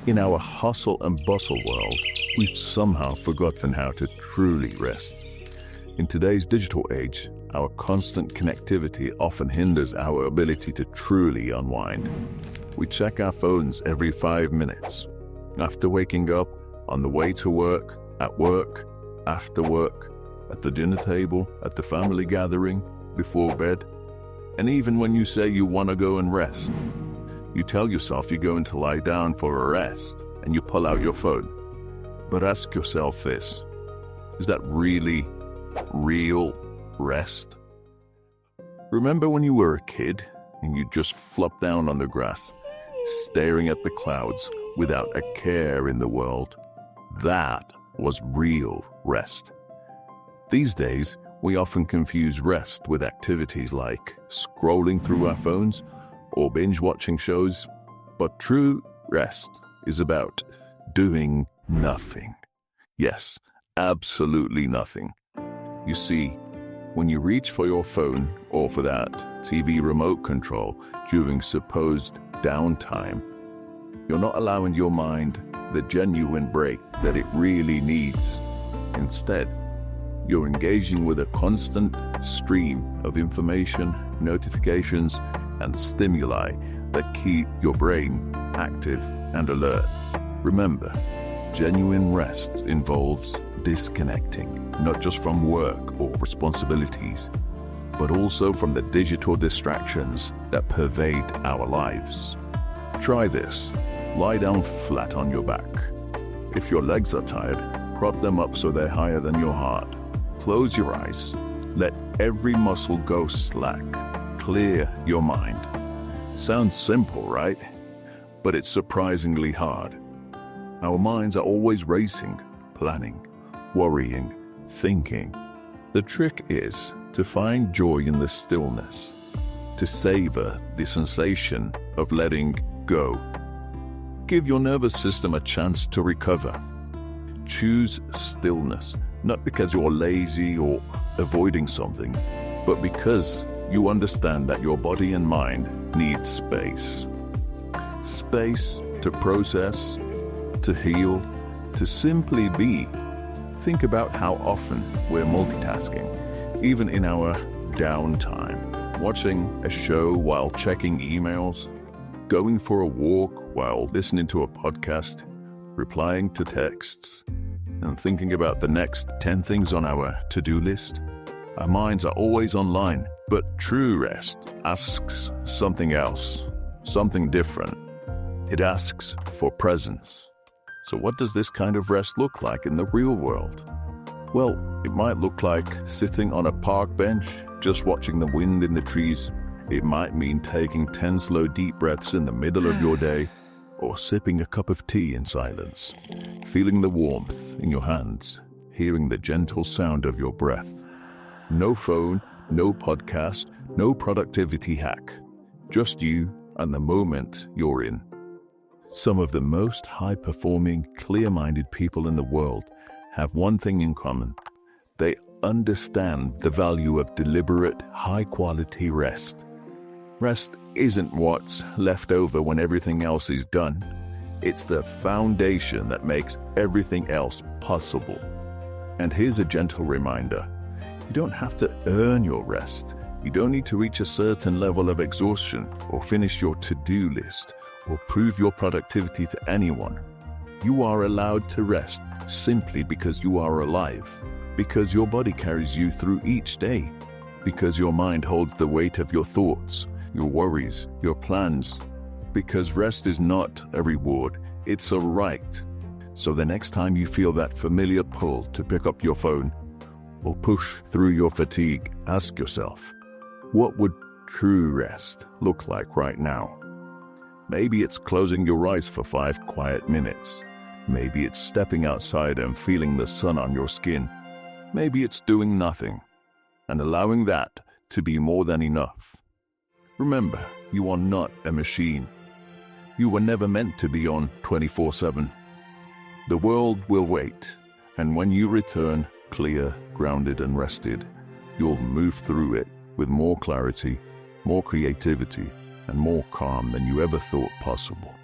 In our hustle and bustle world, we've somehow forgotten how to truly rest. In today's digital age, our constant connectivity often hinders our ability to truly unwind. We check our phones every 5 minutes. After waking up, on the way to work, after work, at the dinner table, at the family gathering, before bed. And even when you say you want to go and rest, you tell yourself you're going to lie down for a rest and you pull out your phone. But ask yourself this, is that really real rest? Remember when you were a kid and you just flopped down on the grass, staring at the clouds without a care in the world? That was real rest. These days, we often confuse rest with activities like scrolling through our phones or binge-watching shows. But true rest is about doing nothing. Yes, absolutely nothing. You see, when you reach for your phone or for that TV remote control during supposed downtime, you're not allowing your mind the genuine break that it really needs. Instead, you're engaging with a constant stream of information, notifications, and stimuli that keep your brain active and alert. Remember, genuine rest involves disconnecting, not just from work or responsibilities, but also from the digital distractions that pervade our lives. Try this. Lie down flat on your back. If your legs are tired, prop them up so they're higher than your heart. Close your eyes. Let every muscle go slack. Clear your mind. Sounds simple, right? But it's surprisingly hard. Our minds are always racing, planning, worrying, thinking. The trick is to find joy in the stillness, to savor the sensation of letting go. Give your nervous system a chance to recover. Choose stillness, not because you're lazy or avoiding something, but because you understand that your body and mind need space. Space to process, to heal, to simply be. Think about how often we're multitasking, even in our downtime, watching a show while checking emails, going for a walk while listening to a podcast, replying to texts, and thinking about the next 10 things on our to-do list. Our minds are always online, but true rest asks something else, something different. It asks for presence. So what does this kind of rest look like in the real world? Well, it might look like sitting on a park bench, just watching the wind in the trees. It might mean taking 10 slow deep breaths in the middle of your day, or sipping a cup of tea in silence, feeling the warmth in your hands, hearing the gentle sound of your breath. No phone, no podcast, no productivity hack. Just you and the moment you're in. Some of the most high-performing, clear-minded people in the world have one thing in common. They understand the value of deliberate, high-quality rest. Rest isn't what's left over when everything else is done. It's the foundation that makes everything else possible. And here's a gentle reminder. You don't have to earn your rest. You don't need to reach a certain level of exhaustion or finish your to-do list or prove your productivity to anyone. You are allowed to rest simply because you are alive, because your body carries you through each day, because your mind holds the weight of your thoughts, your worries, your plans, because rest is not a reward, it's a right. So the next time you feel that familiar pull to pick up your phone or push through your fatigue, ask yourself, what would true rest look like right now? Maybe it's closing your eyes for 5 quiet minutes. Maybe it's stepping outside and feeling the sun on your skin. Maybe it's doing nothing and allowing that to be more than enough. Remember, you are not a machine. You were never meant to be on 24/7. The world will wait, and when you return clear, grounded, and rested, you'll move through it with more clarity, more creativity, and more calm than you ever thought possible.